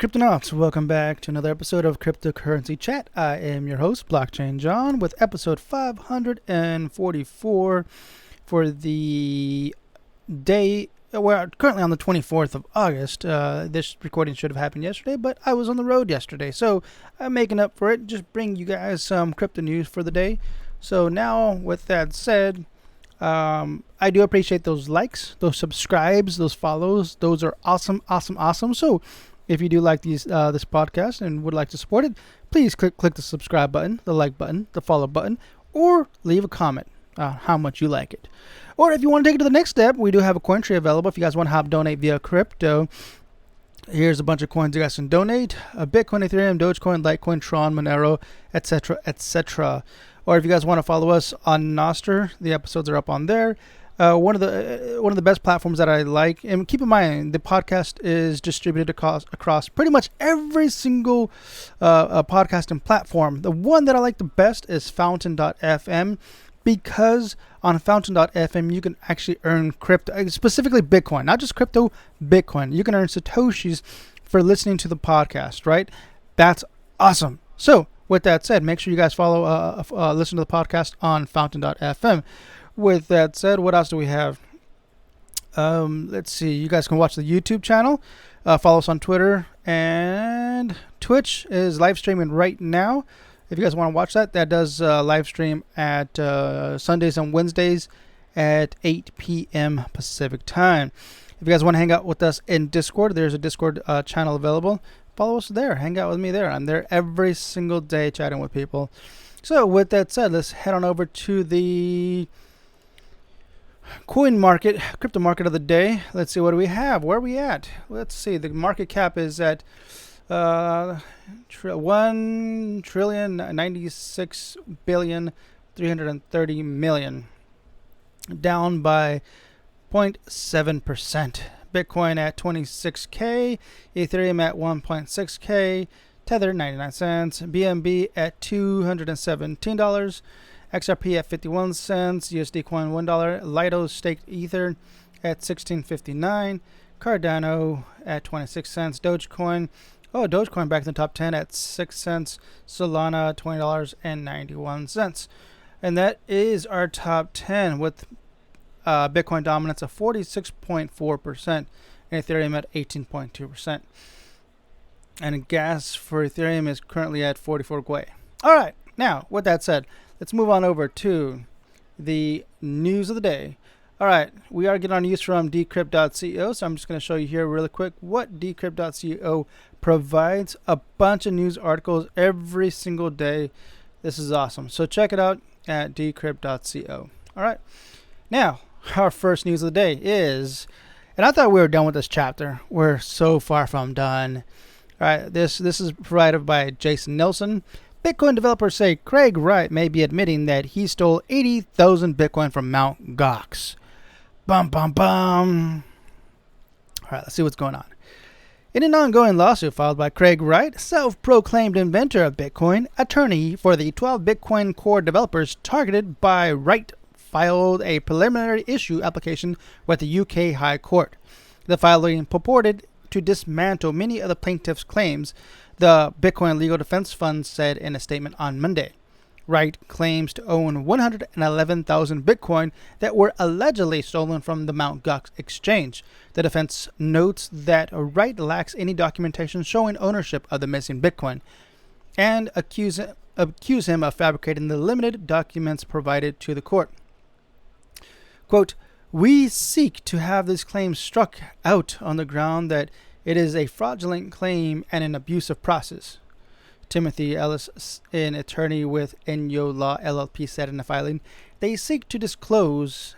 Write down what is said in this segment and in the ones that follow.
Cryptonauts, welcome back to another episode of Cryptocurrency Chat. I am your host, Blockchain John, with episode 544 for the day. We're currently on the 24th of August. This recording should have happened yesterday, but I was on the road yesterday, so I'm making up for it. Just bring you guys some crypto news for the day. So now, with that said, I do appreciate those likes, those subscribes, those follows. Those are awesome. So if you do like this podcast and would like to support it, please click the subscribe button, the like button, the follow button, or leave a comment how much you like it. Or if you want to take it to the next step, we do have a coin tree available. If you guys want to donate via crypto, here's a bunch of coins you guys can donate: Bitcoin, Ethereum, Dogecoin, Litecoin, Tron, Monero, etc., etc. Or if you guys want to follow us on Nostr, the episodes are up on there. One of the best platforms that I like, and keep in mind the podcast is distributed across pretty much every single podcasting platform. The one that I like the best is Fountain.fm, because on Fountain.fm you can actually earn crypto, specifically Bitcoin, not just crypto, Bitcoin. You can earn Satoshis for listening to the podcast, right? That's awesome. So with that said, make sure you guys listen to the podcast on Fountain.fm. With that said, what else do we have? Let's see. You guys can watch the YouTube channel. Follow us on Twitter, and Twitch is live streaming right now. If you guys want to watch that, that does live stream at Sundays and Wednesdays at 8 p.m. Pacific time. If you guys want to hang out with us in Discord, there's a Discord channel available. Follow us there. Hang out with me there. I'm there every single day chatting with people. So with that said, let's head on over to the coin market, crypto market of the day. Let's see, what do we have? Where are we at? Let's see. The market cap is at 1,096,330,000,000, down by 0.7%. Bitcoin at 26K, Ethereum at 1.6K, Tether 99 cents, BNB at $217, XRP at 51 cents, USD coin $1, Lido staked Ether at 16.59, Cardano at 26 cents, Dogecoin back in the top 10 at 6 cents, Solana $20.91. And that is our top 10, with Bitcoin dominance of 46.4% and Ethereum at 18.2%. And gas for Ethereum is currently at 44 Gwei. All right, now with that said, let's move on over to the news of the day. All right, we are getting our news from Decrypt.co, so I'm just going to show you here really quick what Decrypt.co provides. A bunch of news articles every single day. This is awesome. So check it out at Decrypt.co. All right, now our first news of the day is, and I thought we were done with this chapter. We're so far from done. All right, this is provided by Jason Nelson. Bitcoin developers say Craig Wright may be admitting that he stole 80,000 Bitcoin from Mt. Gox. Bum, bum, bum. All right, let's see what's going on. In an ongoing lawsuit filed by Craig Wright, self-proclaimed inventor of Bitcoin, attorney for the 12 Bitcoin core developers targeted by Wright filed a preliminary issue application with the UK High Court. The filing purported to dismantle many of the plaintiffs' claims, the Bitcoin Legal Defense Fund said in a statement on Monday. Wright claims to own 111,000 Bitcoin that were allegedly stolen from the Mt. Gox exchange. The defense notes that Wright lacks any documentation showing ownership of the missing Bitcoin, and accuse him of fabricating the limited documents provided to the court. Quote, "We seek to have this claim struck out on the ground that it is a fraudulent claim and an abusive process," Timothy Ellis, an attorney with Enyo Law LLP, said in the filing. They seek to disclose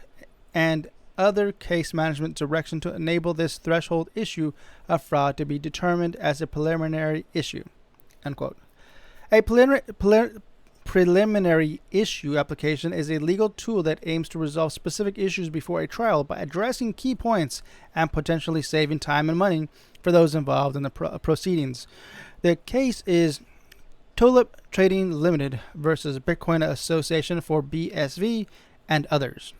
and other case management direction to enable this threshold issue of fraud to be determined as a preliminary issue. Unquote. A preliminary issue application is a legal tool that aims to resolve specific issues before a trial by addressing key points and potentially saving time and money for those involved in the proceedings. The case is Tulip Trading Limited versus Bitcoin Association for BSV and others.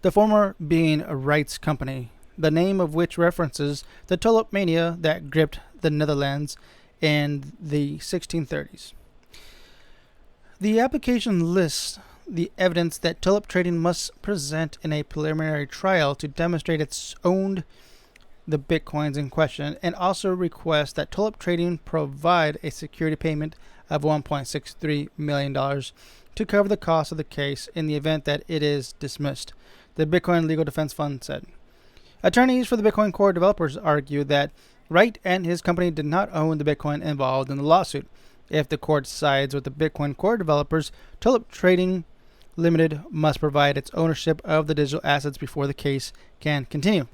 The former being Wright's company, the name of which references the tulip mania that gripped the Netherlands in the 1630s. The application lists the evidence that tulip trading must present in a preliminary trial to demonstrate it's owned the bitcoins in question, and also requests that tulip trading provide a security payment of $1.63 million to cover the cost of the case in the event that it is dismissed, the Bitcoin Legal Defense Fund said. Attorneys for the Bitcoin Core developers argue that Wright and his company did not own the Bitcoin involved in the lawsuit. If the court sides with the Bitcoin Core developers, Tulip Trading Limited must provide its ownership of the digital assets before the case can continue.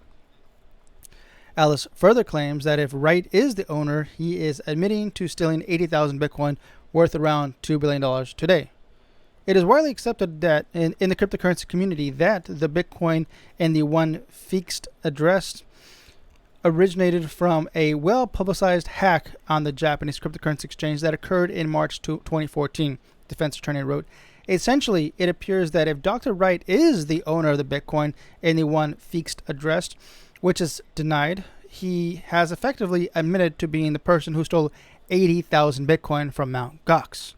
Alice further claims that if Wright is the owner, he is admitting to stealing 80,000 Bitcoin worth around $2 billion today. It is widely accepted that in the cryptocurrency community that the Bitcoin and the one fixed address originated from a well-publicized hack on the Japanese cryptocurrency exchange that occurred in March 2014, defense attorney wrote. Essentially, it appears that if Dr. Wright is the owner of the Bitcoin and the one fixed address, which is denied, he has effectively admitted to being the person who stole 80,000 Bitcoin from Mt. Gox.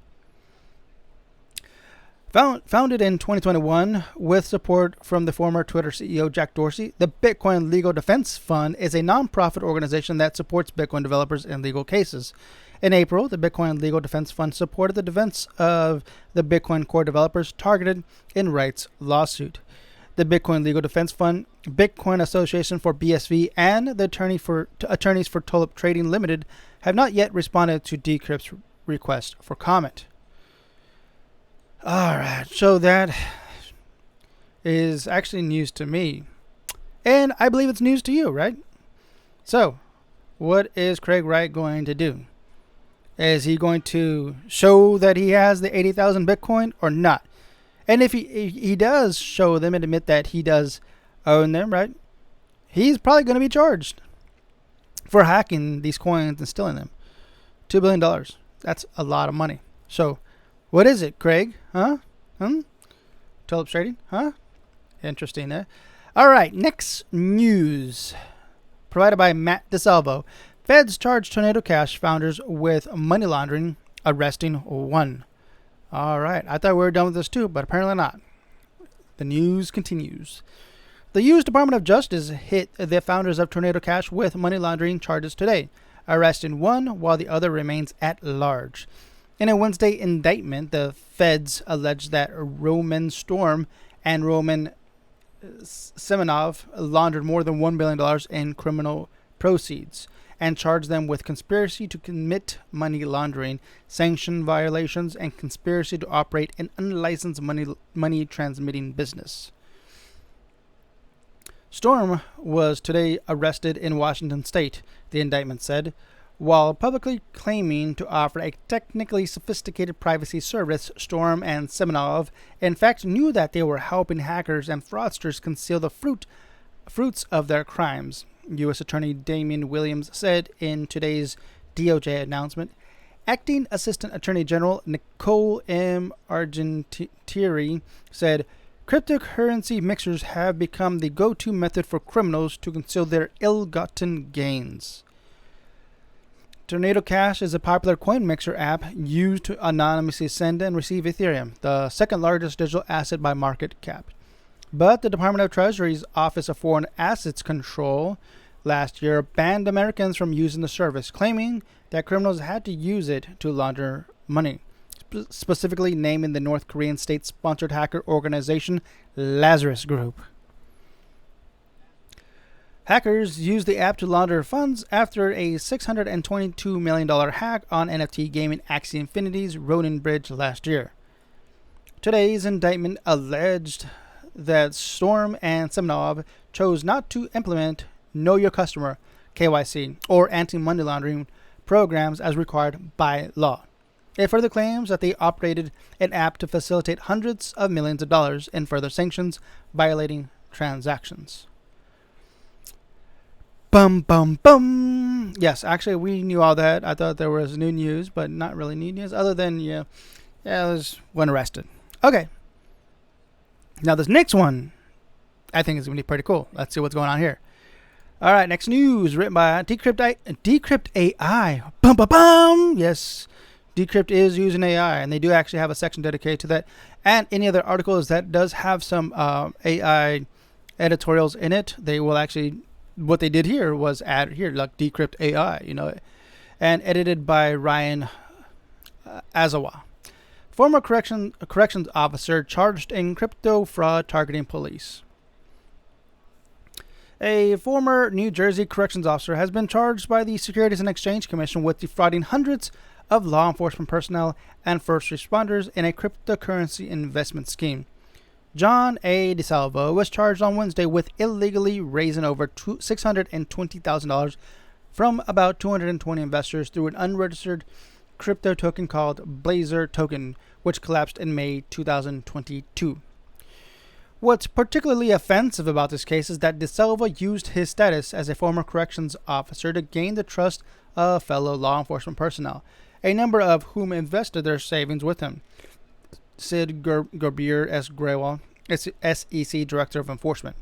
Founded in 2021 with support from the former Twitter CEO Jack Dorsey, the Bitcoin Legal Defense Fund is a nonprofit organization that supports Bitcoin developers in legal cases. In April, the Bitcoin Legal Defense Fund supported the defense of the Bitcoin Core developers targeted in Wright's lawsuit. The Bitcoin Legal Defense Fund, Bitcoin Association for BSV, and the attorneys for Tulip Trading Limited have not yet responded to Decrypt's request for comment. All right, so that is actually news to me, and I believe it's news to you, right? So, what is Craig Wright going to do? Is he going to show that he has the 80,000 Bitcoin or not? And if he does show them and admit that he does own them, right, he's probably going to be charged for hacking these coins and stealing them. $2 billion. That's a lot of money. So, what is it, Craig? Huh? Tulip trading? Huh? Interesting there. All right, next news. Provided by Matt DeSalvo. Feds charge Tornado Cash founders with money laundering, arresting one. All right, I thought we were done with this too, but apparently not. The news continues. The U.S. Department of Justice hit the founders of Tornado Cash with money laundering charges today, arresting one while the other remains at large. In a Wednesday indictment, the feds alleged that Roman Storm and Roman Semenov laundered more than $1 billion in criminal proceeds and charged them with conspiracy to commit money laundering, sanction violations, and conspiracy to operate an unlicensed money transmitting business. Storm was today arrested in Washington state, the indictment said. While publicly claiming to offer a technically sophisticated privacy service, Storm and Semenov in fact knew that they were helping hackers and fraudsters conceal the fruits of their crimes, U.S. Attorney Damian Williams said in today's DOJ announcement. Acting Assistant Attorney General Nicole M. Argentieri said, "Cryptocurrency mixers have become the go-to method for criminals to conceal their ill-gotten gains." Tornado Cash is a popular coin mixer app used to anonymously send and receive Ethereum, the second largest digital asset by market cap. But the Department of Treasury's Office of Foreign Assets Control last year banned Americans from using the service, claiming that criminals had to use it to launder money, specifically naming the North Korean state-sponsored hacker organization Lazarus Group. Hackers used the app to launder funds after a $622 million hack on NFT gaming Axie Infinity's Ronin Bridge last year. Today's indictment alleged that Storm and Semenov chose not to implement Know Your Customer, KYC, or anti-money laundering programs as required by law. It further claims that they operated an app to facilitate hundreds of millions of dollars in further sanctions, violating transactions. Bum, bum, bum. Yes, actually, we knew all that. I thought there was new news, but not really new news, other than, there's one arrested. Okay. Now, this next one, I think is going to be pretty cool. Let's see what's going on here. All right, next news written by Decrypt AI. Bum bum bum. Yes, Decrypt is using AI, and they do actually have a section dedicated to that. And any other articles that does have some AI editorials in it, they will actually. What they did here was add here like Decrypt AI, and edited by Ryan Azawa, former corrections officer charged in crypto fraud targeting police. A former New Jersey corrections officer has been charged by the Securities and Exchange Commission with defrauding hundreds of law enforcement personnel and first responders in a cryptocurrency investment scheme. John A. DeSalvo was charged on Wednesday with illegally raising over $620,000 from about 220 investors through an unregistered crypto token called Blazer Token, which collapsed in May 2022. What's particularly offensive about this case is that DeSalvo used his status as a former corrections officer to gain the trust of fellow law enforcement personnel, a number of whom invested their savings with him. Sid Gerbier S. Grewal, SEC Director of Enforcement.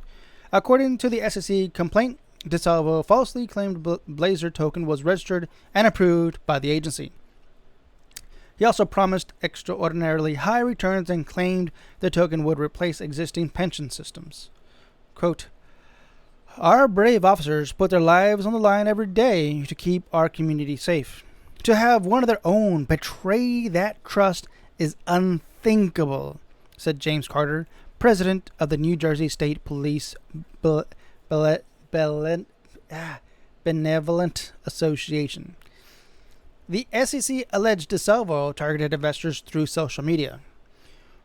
According to the SEC complaint, DeSalvo falsely claimed Blazer Token was registered and approved by the agency. He also promised extraordinarily high returns and claimed the token would replace existing pension systems. Quote, "Our brave officers put their lives on the line every day to keep our community safe. To have one of their own betray that trust is unthinkable," said James Carter, president of the New Jersey State Police Benevolent Association. The SEC alleged DeSalvo targeted investors through social media.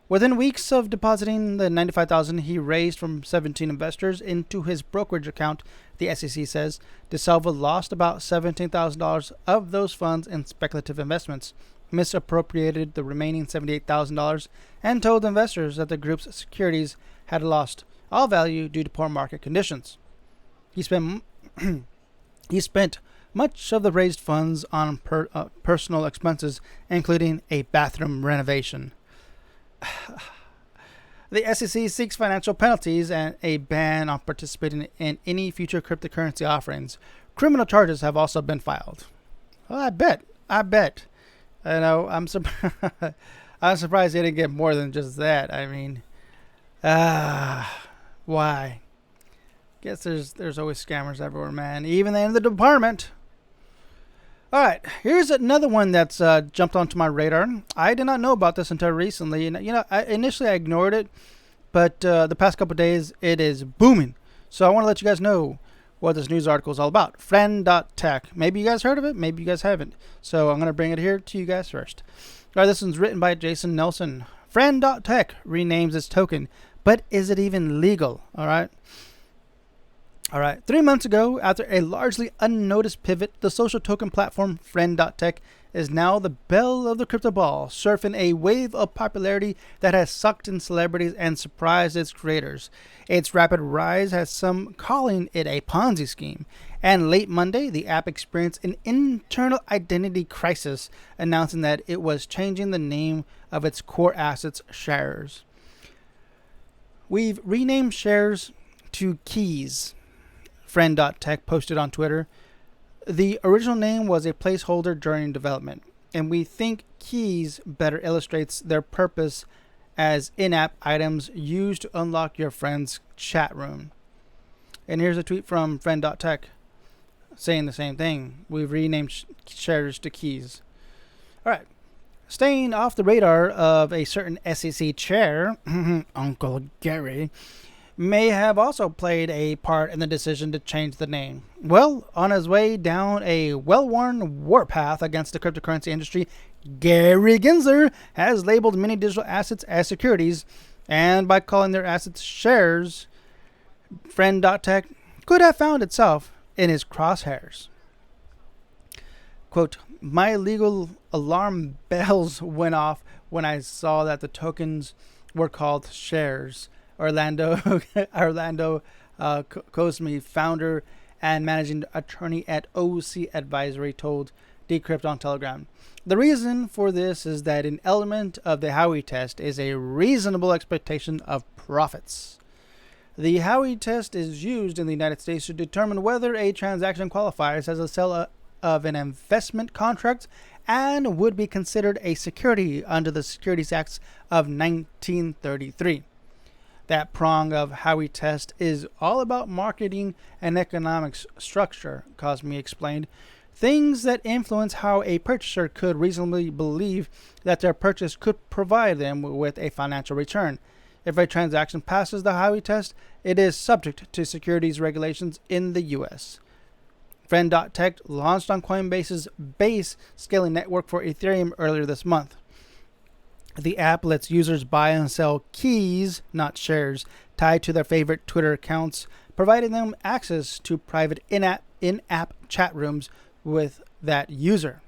Within weeks of depositing the $95,000 he raised from 17 investors into his brokerage account, the SEC says DeSalvo lost about $17,000 of those funds in speculative investments, misappropriated the remaining $78,000, and told investors that the group's securities had lost all value due to poor market conditions. He spent much of the raised funds on personal expenses, including a bathroom renovation. The SEC seeks financial penalties and a ban on participating in any future cryptocurrency offerings. Criminal charges have also been filed. Well, I bet. I'm surprised they didn't get more than just that. I mean, why? Guess there's always scammers everywhere, man. Even in the department. All right, here's another one that's jumped onto my radar. I did not know about this until recently, and initially I ignored it, but the past couple of days it is booming. So I want to let you guys know what this news article is all about. Friend.tech. Maybe you guys heard of it, maybe you guys haven't. So I'm going to bring it here to you guys first. All right, this one's written by Jason Nelson. Friend.tech renames its token, but is it even legal? All right. 3 months ago, after a largely unnoticed pivot, the social token platform Friend.tech is now the belle of the crypto ball, surfing a wave of popularity that has sucked in celebrities and surprised its creators. Its rapid rise has some calling it a Ponzi scheme, and late Monday, the app experienced an internal identity crisis, announcing that it was changing the name of its core assets, shares. "We've renamed shares to Keys," Friend.tech posted on Twitter. "The original name was a placeholder during development, and we think Keys better illustrates their purpose as in-app items used to unlock your friend's chat room." And here's a tweet from Friend.tech saying the same thing. "We've renamed shares to Keys." All right. Staying off the radar of a certain SEC chair, Uncle Gary, may have also played a part in the decision to change the name. Well, on his way down a well-worn warpath against the cryptocurrency industry, Gary Gensler has labeled many digital assets as securities, and by calling their assets shares, Friend.tech could have found itself in his crosshairs. Quote, "My legal alarm bells went off when I saw that the tokens were called shares," Orlando Cosme, founder and managing attorney at OC Advisory, told Decrypt on Telegram. "The reason for this is that an element of the Howey test is a reasonable expectation of profits. The Howey test is used in the United States to determine whether a transaction qualifies as a sale of an investment contract and would be considered a security under the Securities Acts of 1933. That prong of Howey test is all about marketing and economic structure, Cosme explained. Things that influence how a purchaser could reasonably believe that their purchase could provide them with a financial return. If a transaction passes the Howey test, it is subject to securities regulations in the U.S. Friend.tech launched on Coinbase's base scaling network for Ethereum earlier this month. The app lets users buy and sell keys, not shares, tied to their favorite Twitter accounts, providing them access to private in-app chat rooms with that user.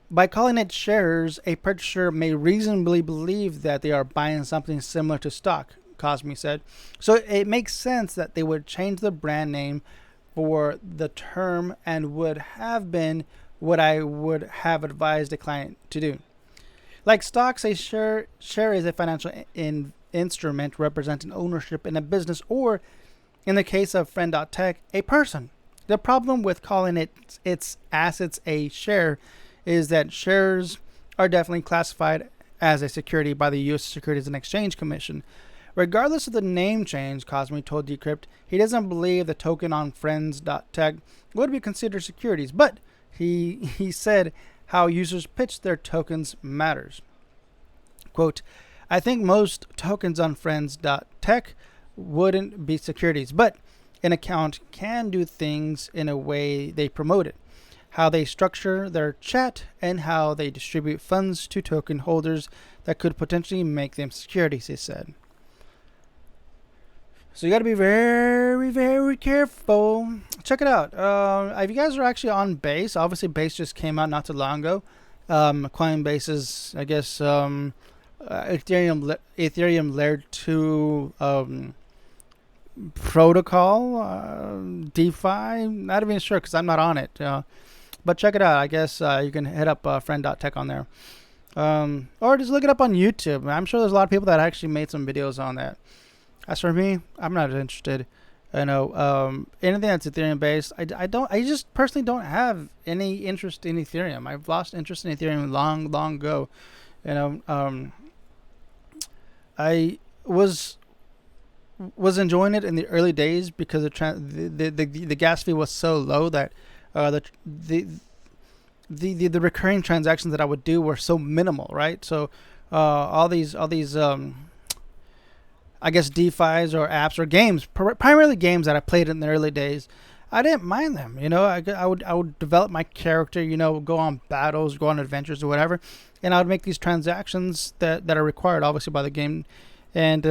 By calling it shares, a purchaser may reasonably believe that they are buying something similar to stock, Cosme said. So it makes sense that they would change the brand name for the term and would have been what I would have advised a client to do. Like stocks, a share is a financial instrument representing ownership in a business or, in the case of Friend.tech, a person. The problem with calling its assets a share is that shares are definitely classified as a security by the U.S. Securities and Exchange Commission. Regardless of the name change, Cosme told Decrypt he doesn't believe the token on Friends.tech would be considered securities, but he said how users pitch their tokens matters. Quote, I think most tokens on Friends.tech wouldn't be securities, but an account can do things in a way they promote it, how they structure their chat, and how they distribute funds to token holders that could potentially make them securities, he said. So you got to be very, very careful. Check it out. If you guys are actually on Base, obviously Base just came out not too long ago. Coinbase's, I guess, Ethereum Layer 2 protocol, DeFi. Not even sure because I'm not on it. But check it out. I guess you can hit up friend.tech on there. Or just look it up on YouTube. I'm sure there's a lot of people that actually made some videos on that. As for me, I'm not interested. Anything that's Ethereum based, I just personally don't have any interest in Ethereum. I've lost interest in Ethereum long ago. I was enjoying it in the early days because the gas fee was so low that the recurring transactions that I would do were so minimal, right? So all these I guess DeFi's or apps or games, primarily games that I played in the early days, I didn't mind them. I would develop my character, go on battles, go on adventures or whatever, and I would make these transactions that are required obviously by the game, and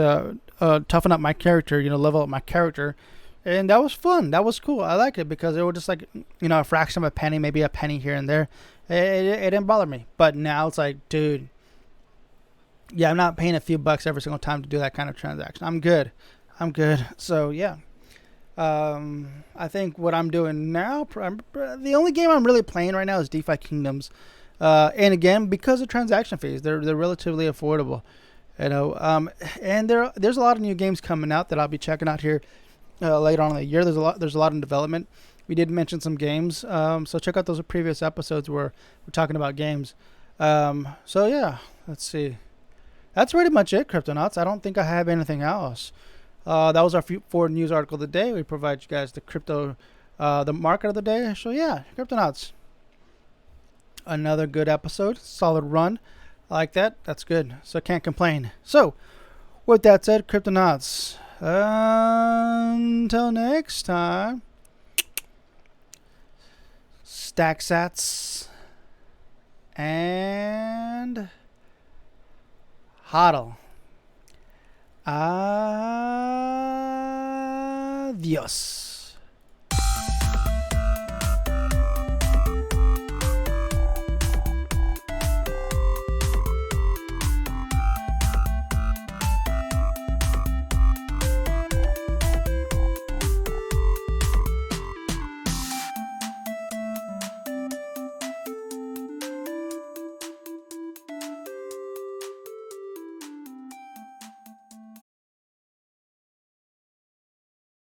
toughen up my character, level up my character, and that was fun. That was cool. I like it because it was just like a fraction of a penny, maybe a penny here and there. It didn't bother me. But now it's like, dude. Yeah, I'm not paying a few bucks every single time to do that kind of transaction. I'm good. So, yeah. I think what I'm doing now, the only game I'm really playing right now is DeFi Kingdoms. And again, because of transaction fees, they're relatively affordable. And there's a lot of new games coming out that I'll be checking out here later on in the year. There's a lot in development. We did mention some games. So check out those previous episodes where we're talking about games. So, yeah, let's see. That's pretty much it, Cryptonauts. I don't think I have anything else. That was our 4 news article of the day. We provide you guys the market of the day. So yeah, Cryptonauts. Another good episode. Solid run. I like that. That's good. So can't complain. So, with that said, Cryptonauts. Until next time. Stack sats. And HODL. Adios.